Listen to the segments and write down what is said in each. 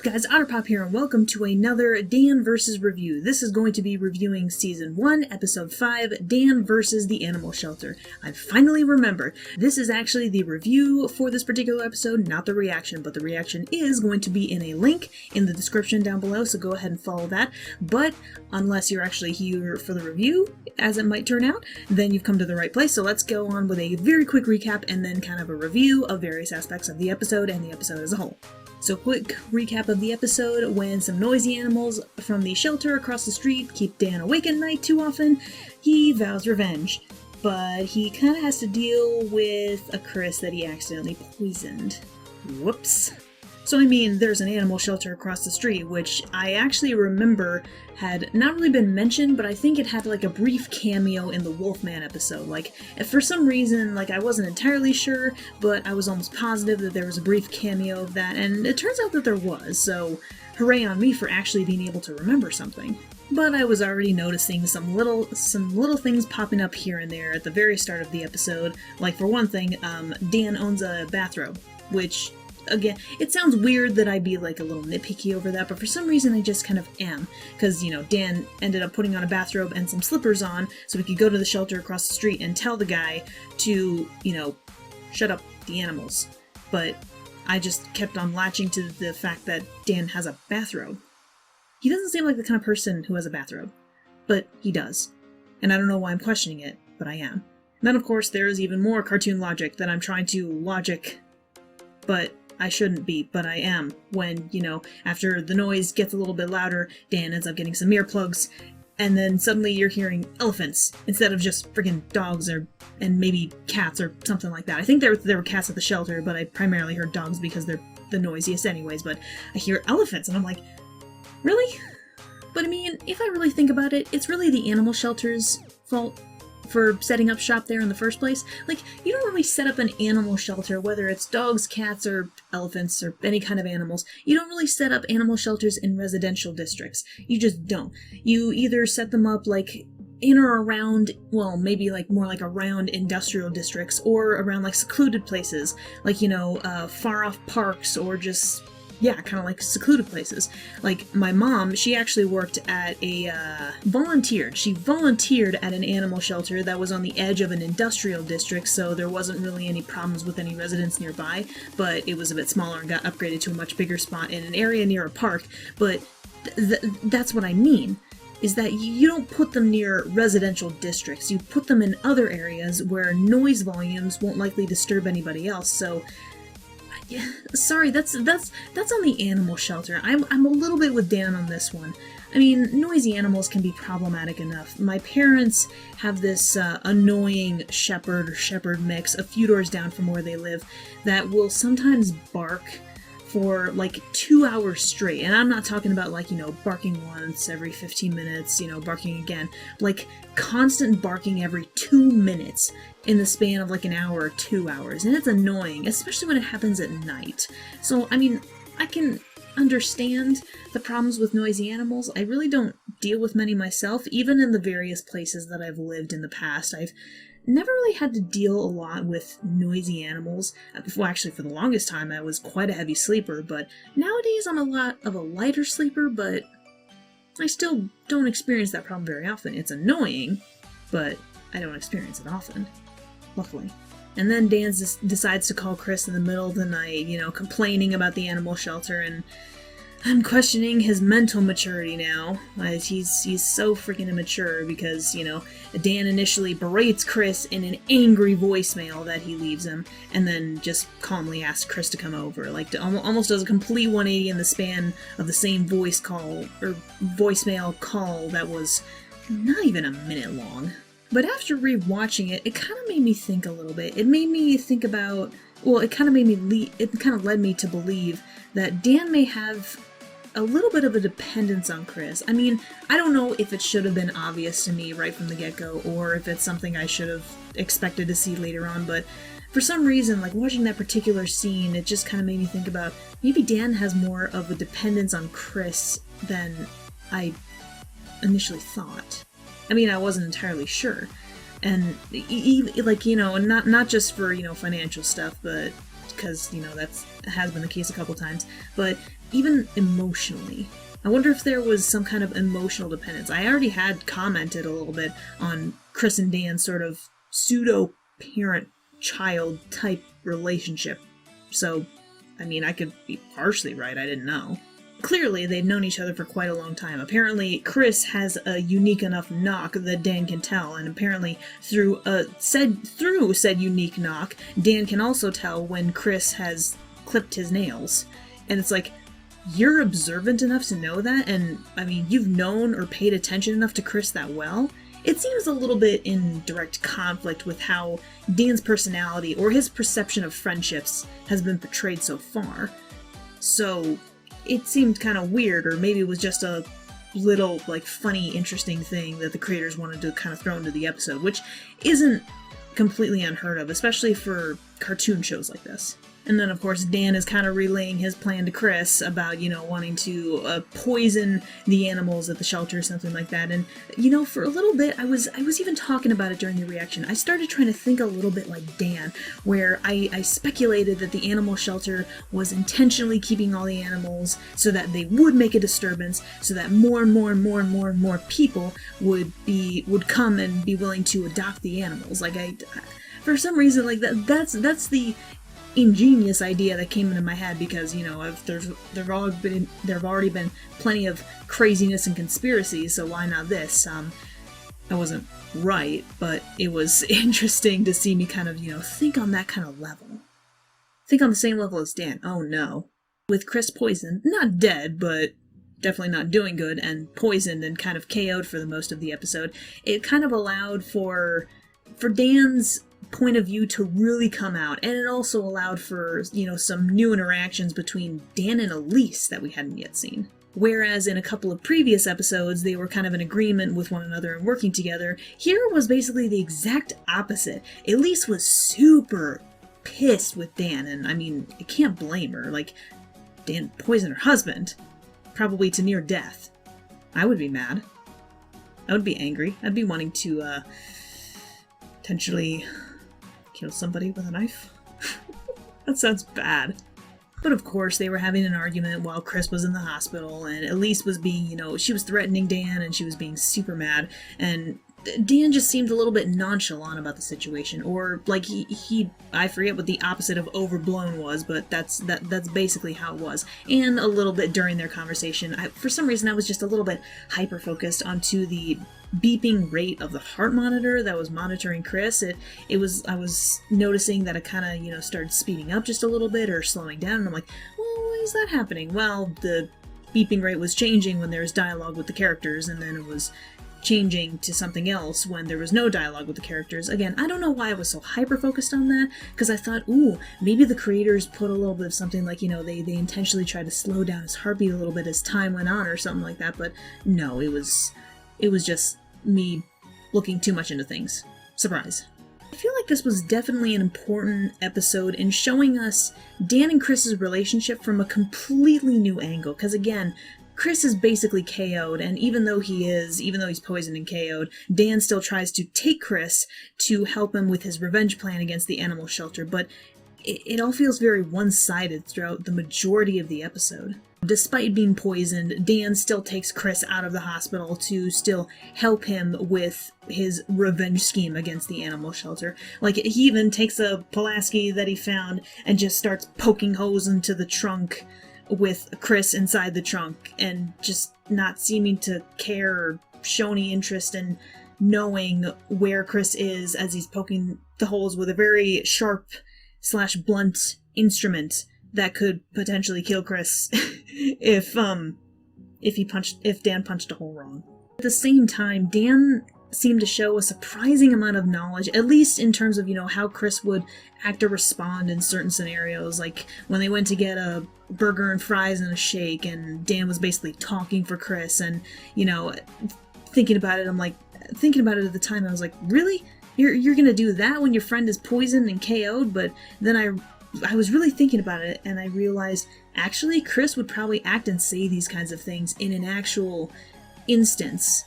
guys, Otterpop here, and welcome to another Dan vs. review. This is going to be reviewing Season 1, Episode 5, Dan vs. the Animal Shelter. I finally remembered. This is actually the review for this particular episode, not the reaction, but the reaction is going to be in a link in the description down below, so go ahead and follow that. But unless you're actually here for the review, as it might turn out, then you've come to the right place. So let's go on with a very quick recap and then kind of a review of various aspects of the episode and the episode as a whole. So quick recap of the episode: when some noisy animals from the shelter across the street keep Dan awake at night too often, he vows revenge. But he kind of has to deal with a Chris that he accidentally poisoned. Whoops. So I mean, there's an animal shelter across the street, which I actually remember had not really been mentioned, but I think it had like a brief cameo in the Wolfman episode. Like, for some reason, like I wasn't entirely sure, but I was almost positive that there was a brief cameo of that, and it turns out that there was, so hooray on me for actually being able to remember something. But I was already noticing some little things popping up here and there at the very start of the episode. Like, for one thing, Dan owns a bathrobe, which, again, it sounds weird that I'd be like a little nitpicky over that, but for some reason I just kind of am. Because, you know, Dan ended up putting on a bathrobe and some slippers on so we could go to the shelter across the street and tell the guy to, you know, shut up the animals. But I just kept on latching to the fact that Dan has a bathrobe. He doesn't seem like the kind of person who has a bathrobe, but he does. And I don't know why I'm questioning it, but I am. And then, of course, there's even more cartoon logic that I'm trying to logic, but I shouldn't be, but I am. When, you know, after the noise gets a little bit louder, Dan ends up getting some earplugs, and then suddenly you're hearing elephants instead of just friggin' dogs and maybe cats or something like that. I think there were cats at the shelter, but I primarily heard dogs because they're the noisiest anyways, but I hear elephants and I'm like, really? But I mean, if I really think about it, it's really the animal shelter's fault for setting up shop there in the first place. Like, you don't really set up an animal shelter, whether it's dogs, cats, or elephants, or any kind of animals. You don't really set up animal shelters in residential districts. You just don't. You either set them up, like, in or around, well, maybe like more like around industrial districts, or around like secluded places, like, you know, far off parks, or just, yeah, kind of like secluded places. Like, my mom, she actually worked at a, She volunteered at an animal shelter that was on the edge of an industrial district, so there wasn't really any problems with any residents nearby, but it was a bit smaller and got upgraded to a much bigger spot in an area near a park. But that's what I mean, is that you don't put them near residential districts. You put them in other areas where noise volumes won't likely disturb anybody else, so yeah, sorry, that's on the animal shelter. I'm a little bit with Dan on this one. I mean, noisy animals can be problematic enough. My parents have this annoying shepherd mix a few doors down from where they live that will sometimes bark for like 2 hours straight. And I'm not talking about, like, you know, barking once every 15 minutes, you know, barking again. Like, constant barking every 2 minutes in the span of like an hour or 2 hours. And it's annoying, especially when it happens at night. So, I mean, I can understand the problems with noisy animals. I really don't deal with many myself. Even in the various places that I've lived in the past, I've never really had to deal a lot with noisy animals. Well, actually, for the longest time, I was quite a heavy sleeper, but nowadays I'm a lot of a lighter sleeper, but I still don't experience that problem very often. It's annoying, but I don't experience it often, luckily. And then Dan decides to call Chris in the middle of the night, you know, complaining about the animal shelter, and I'm questioning his mental maturity now. He's so freaking immature because, you know, Dan initially berates Chris in an angry voicemail that he leaves him, and then just calmly asks Chris to come over. Like, almost does a complete 180 in the span of the same voicemail call that was not even a minute long. But after rewatching it, it kind of made me think a little bit. It made me think about, well, it kind of led me to believe that Dan may have a little bit of a dependence on Chris. I mean, I don't know if it should have been obvious to me right from the get-go, or if it's something I should have expected to see later on, but for some reason, like, watching that particular scene, it just kind of made me think about, maybe Dan has more of a dependence on Chris than I initially thought. I mean, I wasn't entirely sure. And, like, you know, not just for, you know, financial stuff, but because, you know, that's has been the case a couple times, but even emotionally. I wonder if there was some kind of emotional dependence. I already had commented a little bit on Chris and Dan's sort of pseudo-parent-child type relationship. So, I mean, I could be partially right, I didn't know. Clearly, they'd known each other for quite a long time. Apparently, Chris has a unique enough knock that Dan can tell, and apparently through said unique knock, Dan can also tell when Chris has clipped his nails. And it's like, you're observant enough to know that, and, I mean, you've known or paid attention enough to Chris that well? It seems a little bit in direct conflict with how Dan's personality or his perception of friendships has been portrayed so far. So, it seemed kind of weird, or maybe it was just a little, like, funny, interesting thing that the creators wanted to kind of throw into the episode, which isn't completely unheard of, especially for cartoon shows like this. And then, of course, Dan is kind of relaying his plan to Chris about, wanting to poison the animals at the shelter or something like that. And, for a little bit, I was even talking about it during the reaction. I started trying to think a little bit like Dan, where I speculated that the animal shelter was intentionally keeping all the animals so that they would make a disturbance, so that more and more and more and more and more people would come and be willing to adopt the animals. Like, for some reason, like that's the ingenious idea that came into my head, because there've already been plenty of craziness and conspiracies, so why not this? I wasn't right, but it was interesting to see me kind of think on that kind of level, think on the same level as Dan. Oh no, with Chris poisoned, not dead, but definitely not doing good, and poisoned and kind of KO'd for the most of the episode, it kind of allowed for Dan's point of view to really come out, and it also allowed for some new interactions between Dan and Elise that we hadn't yet seen. Whereas in a couple of previous episodes they were kind of in agreement with one another and working together, here was basically the exact opposite. Elise was super pissed with Dan, and I mean, I can't blame her. Like, Dan poisoned her husband, probably to near death. I would be mad. I would be angry. I'd be wanting to potentially kill somebody with a knife. That sounds bad. But of course, they were having an argument while Chris was in the hospital, and Elise was being, she was threatening Dan, and she was being super mad, and Dan just seemed a little bit nonchalant about the situation, or like I forget what the opposite of overblown was, but that's basically how it was. And a little bit during their conversation, for some reason I was just a little bit hyper-focused onto the beeping rate of the heart monitor that was monitoring Chris. I was noticing that it kind of, started speeding up just a little bit or slowing down, and I'm like, well, why is that happening? Well, the beeping rate was changing when there was dialogue with the characters, and then it was changing to something else when there was no dialogue with the characters. Again, I don't know why I was so hyper-focused on that, because I thought, ooh, maybe the creators put a little bit of something like, they intentionally tried to slow down his heartbeat a little bit as time went on or something like that, but no, it was just me looking too much into things. Surprise. I feel like this was definitely an important episode in showing us Dan and Chris's relationship from a completely new angle, because again, Chris is basically KO'd, and even though he's poisoned and KO'd, Dan still tries to take Chris to help him with his revenge plan against the animal shelter, but it all feels very one-sided throughout the majority of the episode. Despite being poisoned, Dan still takes Chris out of the hospital to still help him with his revenge scheme against the animal shelter. Like, he even takes a Pulaski that he found and just starts poking holes into the trunk with Chris inside the trunk, and just not seeming to care or show any interest in knowing where Chris is as he's poking the holes with a very sharp/blunt instrument that could potentially kill Chris if Dan punched a hole wrong. At the same time, Dan seemed to show a surprising amount of knowledge, at least in terms of, how Chris would act or respond in certain scenarios, like when they went to get a burger and fries and a shake, and Dan was basically talking for Chris, and, thinking about it at the time, I was like, really? You're gonna do that when your friend is poisoned and KO'd? But then I was really thinking about it, and I realized, actually, Chris would probably act and say these kinds of things in an actual instance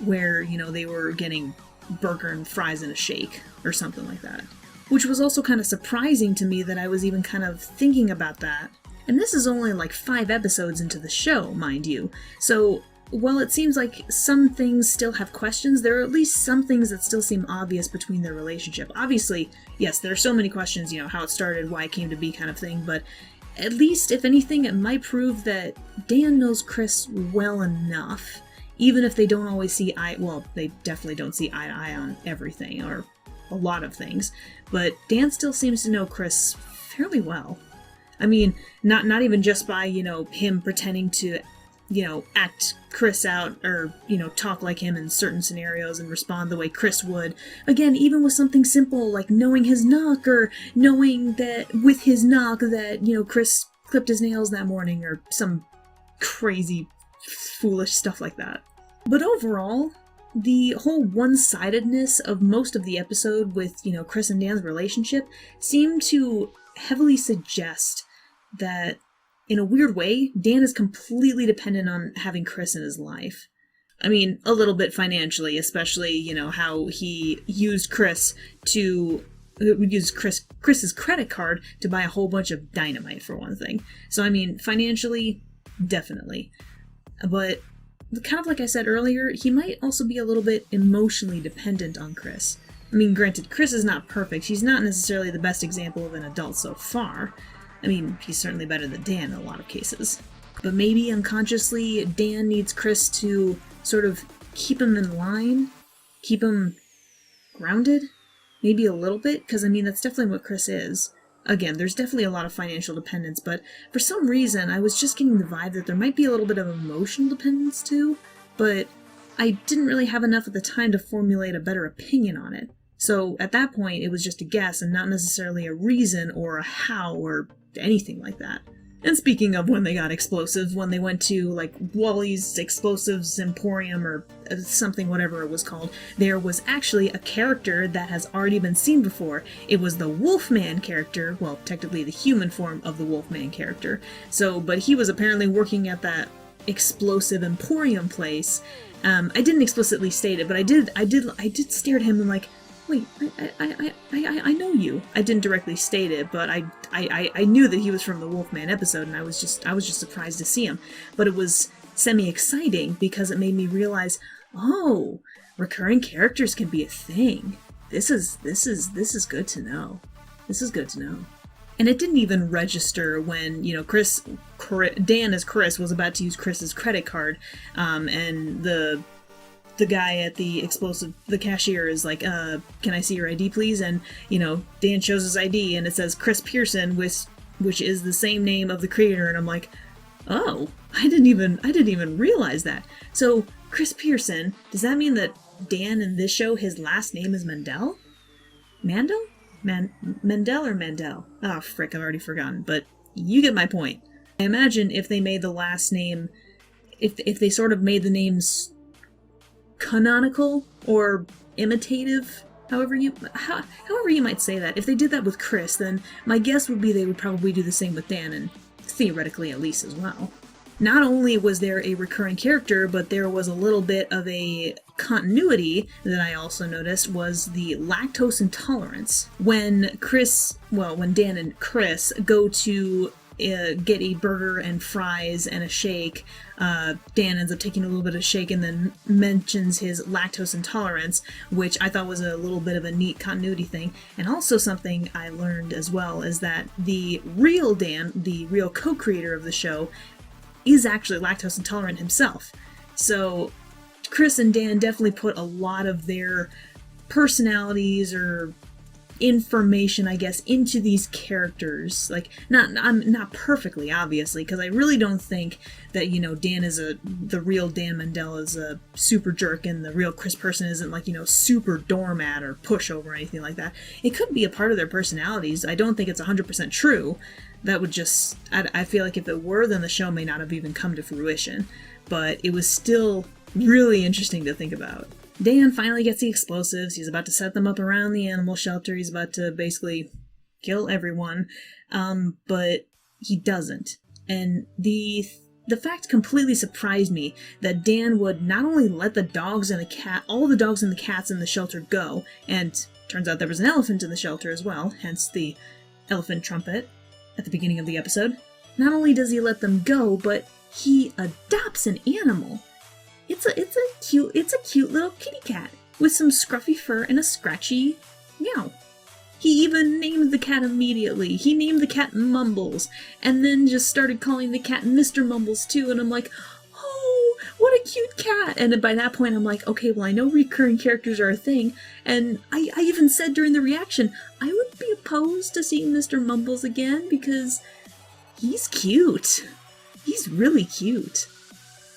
where, they were getting burger and fries and a shake, or something like that. Which was also kind of surprising to me that I was even kind of thinking about that. And this is only like 5 episodes into the show, mind you. So while it seems like some things still have questions, there are at least some things that still seem obvious between their relationship. Obviously, yes, there are so many questions, how it started, why it came to be kind of thing, but at least, if anything, it might prove that Dan knows Chris well enough, even if they don't always see they definitely don't see eye to eye on everything, or a lot of things, but Dan still seems to know Chris fairly well. I mean, not even just by, him pretending to, act Chris out or, talk like him in certain scenarios and respond the way Chris would. Again, even with something simple like knowing his knock, or knowing that with his knock that, Chris clipped his nails that morning, or some crazy, foolish stuff like that. But overall, the whole one-sidedness of most of the episode with, Chris and Dan's relationship seemed to heavily suggest that, in a weird way, Dan is completely dependent on having Chris in his life. I mean, a little bit financially, especially, how he used Chris's credit card to buy a whole bunch of dynamite, for one thing. So, I mean, financially, definitely. But kind of like I said earlier, he might also be a little bit emotionally dependent on Chris. I mean, granted, Chris is not perfect. She's not necessarily the best example of an adult so far. I mean, he's certainly better than Dan in a lot of cases. But maybe unconsciously, Dan needs Chris to sort of keep him in line, keep him grounded, maybe a little bit, because I mean, that's definitely what Chris is. Again, there's definitely a lot of financial dependence, but for some reason, I was just getting the vibe that there might be a little bit of emotional dependence too, but I didn't really have enough at the time to formulate a better opinion on it. So at that point, it was just a guess and not necessarily a reason or a how or anything like that. And speaking of when they got explosive, when they went to, like, Wally's Explosives Emporium or something, whatever it was called, there was actually a character that has already been seen before. It was the Wolfman character, well, technically the human form of the Wolfman character. So, but he was apparently working at that Explosive Emporium place. I didn't explicitly state it, but I did stare at him and like, wait, I know you. I didn't directly state it, but I knew that he was from the Wolfman episode, and I was just surprised to see him. But it was semi-exciting because it made me realize, oh, recurring characters can be a thing. This is good to know. This is good to know. And it didn't even register when, Dan as Chris was about to use Chris's credit card, and the guy at the cashier is like, can I see your ID, please? And, Dan shows his ID and it says Chris Pearson, which is the same name of the creator. And I'm like, oh, I didn't even realize that. So Chris Pearson, does that mean that Dan in this show, his last name is Mandel? Mandel? Mendel or Mandel? Oh, frick, I've already forgotten, but you get my point. I imagine if they made the last name, if they sort of made the names canonical or imitative, however you might say that. If they did that with Chris, then my guess would be they would probably do the same with Dan, and theoretically at least as well. Not only was there a recurring character, but there was a little bit of a continuity that I also noticed was the lactose intolerance. When Dan and Chris go to get a burger and fries and a shake, Dan ends up taking a little bit of shake and then mentions his lactose intolerance, which I thought was a little bit of a neat continuity thing. And also something I learned as well is that the real Dan, the real co-creator of the show, is actually lactose intolerant himself. So Chris and Dan definitely put a lot of their personalities or information, I guess, into these characters. Like, not perfectly, obviously, because I really don't think that, Dan is the real Dan Mandel is a super jerk and the real Chris Person isn't like, super doormat or pushover or anything like that. It could be a part of their personalities. I don't think it's 100% true. That would just, I feel like if it were, then the show may not have even come to fruition. But it was still really interesting to think about. Dan finally gets the explosives. He's about to set them up around the animal shelter. He's about to basically kill everyone. But he doesn't. And the fact completely surprised me that Dan would not only let the dogs and all the dogs and the cats in the shelter go, and turns out there was an elephant in the shelter as well, hence the elephant trumpet at the beginning of the episode. not only does he let them go, but he adopts an animal. It's a cute little kitty cat with some scruffy fur and a scratchy meow. He even named the cat immediately. He named the cat Mumbles, and then just started calling the cat Mr. Mumbles too, and I'm like, oh, what a cute cat! And by that point I'm like, okay, well I know recurring characters are a thing, and I even said during the reaction, I would be opposed to seeing Mr. Mumbles again, because he's cute. He's really cute.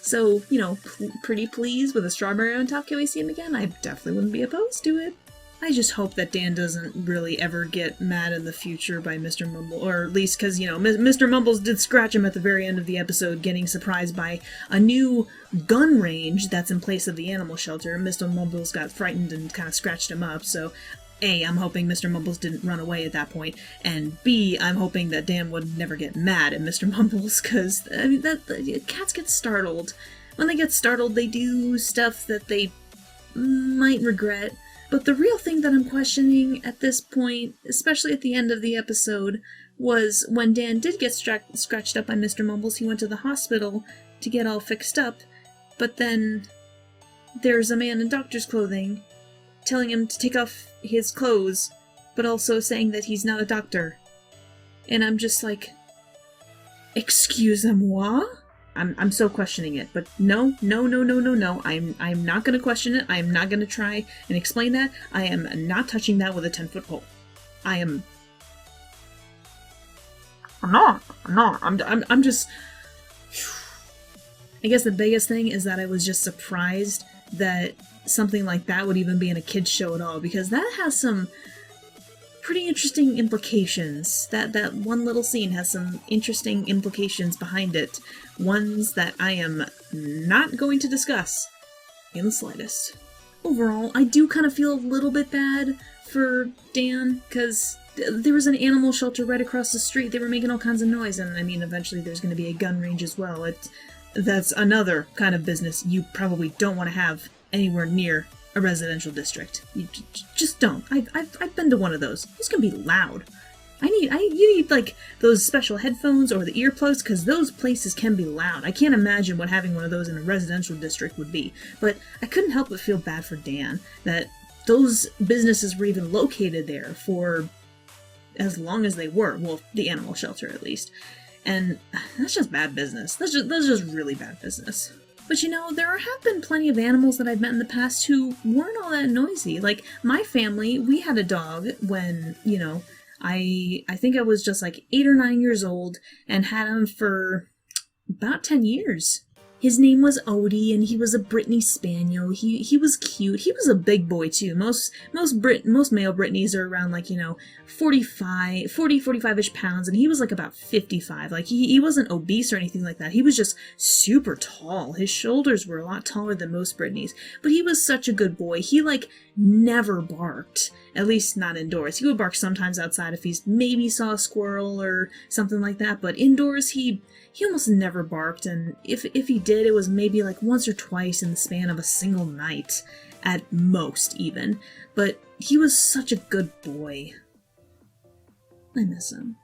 So, you know, pretty pleased with a strawberry on top, can we see him again? I definitely wouldn't be opposed to it. I just hope that Dan doesn't really ever get mad in the future by Mr. Mumble, or at least because, you know, Mr. Mumbles did scratch him at the very end of the episode, getting surprised by a new gun range that's in place of the animal shelter. Mr. Mumbles got frightened and kind of scratched him up, so A, I'm hoping Mr. Mumbles didn't run away at that point, and B, I'm hoping that Dan would never get mad at Mr. Mumbles, because, I mean, cats get startled. When they get startled, they do stuff that they might regret. But the real thing that I'm questioning at this point, especially at the end of the episode, was when Dan did get scratched up by Mr. Mumbles, he went to the hospital to get all fixed up, but then there's a man in doctor's clothing telling him to take off his clothes, but also saying that he's not a doctor. And I'm just like, excusez-moi? I'm so questioning it, but no, I'm not gonna question it. I'm not gonna try and explain that. I am not touching that with a 10-foot pole. I'm just... I guess the biggest thing is that I was just surprised that something like that would even be in a kid's show at all, because that has some pretty interesting implications. That one little scene has some interesting implications behind it. Ones that I am not going to discuss in the slightest. Overall, I do kind of feel a little bit bad for Dan, because there was an animal shelter right across the street. They were making all kinds of noise, and I mean, eventually there's going to be a gun range as well. That's another kind of business you probably don't want to have anywhere near a residential district. You just don't. I've been to one of those. It's gonna be loud. You need like those special headphones or the earplugs, because those places can be loud. I can't imagine what having one of those in a residential district would be. But I couldn't help but feel bad for Dan that those businesses were even located there for as long as they were. Well, the animal shelter at least. And that's just bad business. That's just really bad business. But you know, there have been plenty of animals that I've met in the past who weren't all that noisy. Like, my family, we had a dog when, you know, I think I was just like 8 or 9 years old, and had him for about 10 years. His name was Odie, and he was a Brittany Spaniel. He was cute. He was a big boy, too. Most male Brittany's are around, like, you know, 45-ish pounds, and he was, like, about 55. Like, he wasn't obese or anything like that. He was just super tall. His shoulders were a lot taller than most Brittany's. But he was such a good boy. He, like, never barked. At least not indoors. He would bark sometimes outside if he's maybe saw a squirrel or something like that, but indoors he almost never barked, and if he did, it was maybe like once or twice in the span of a single night, at most even. But he was such a good boy. I miss him.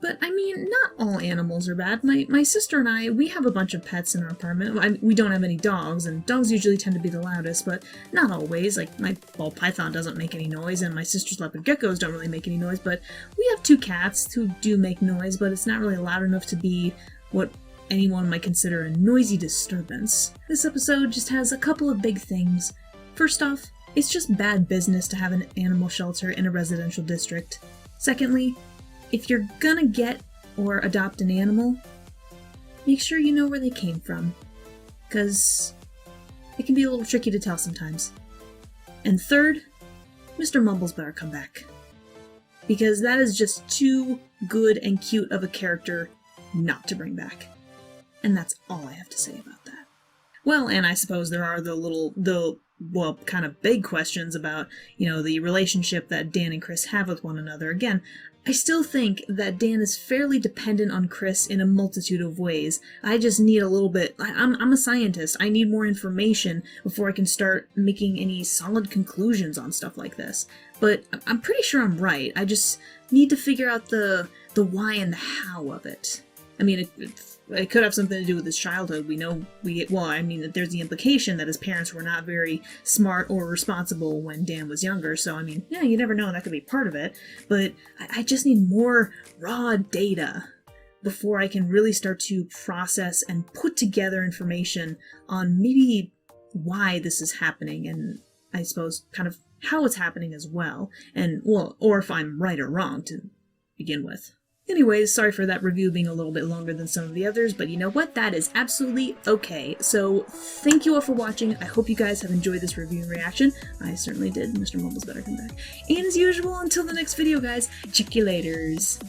But, I mean, not all animals are bad. My sister and I, we have a bunch of pets in our apartment. We don't have any dogs, and dogs usually tend to be the loudest, but not always. Like, my ball python doesn't make any noise, and my sister's leopard geckos don't really make any noise, but we have 2 cats who do make noise, but it's not really loud enough to be what anyone might consider a noisy disturbance. This episode just has a couple of big things. First off, it's just bad business to have an animal shelter in a residential district. Secondly, if you're gonna get or adopt an animal, make sure you know where they came from, because it can be a little tricky to tell sometimes. And third, Mr. Mumbles better come back, because that is just too good and cute of a character not to bring back. And that's all I have to say about that. Well, and I suppose there are well, kind of big questions about, you know, the relationship that Dan and Chris have with one another. Again, I still think that Dan is fairly dependent on Chris in a multitude of ways. I just need a little bit... I'm a scientist. I need more information before I can start making any solid conclusions on stuff like this. But I'm pretty sure I'm right. I just need to figure out the why and the how of it. I mean, it could have something to do with his childhood. We know, there's the implication that his parents were not very smart or responsible when Dan was younger, so I mean, yeah, you never know, that could be part of it, but I just need more raw data before I can really start to process and put together information on maybe why this is happening, and I suppose kind of how it's happening as well, and, well, or if I'm right or wrong to begin with. Anyways, sorry for that review being a little bit longer than some of the others, but you know what? That is absolutely okay. So, thank you all for watching. I hope you guys have enjoyed this review and reaction. I certainly did. Mr. Mumbles better come back. And as usual, until the next video, guys, check you laters.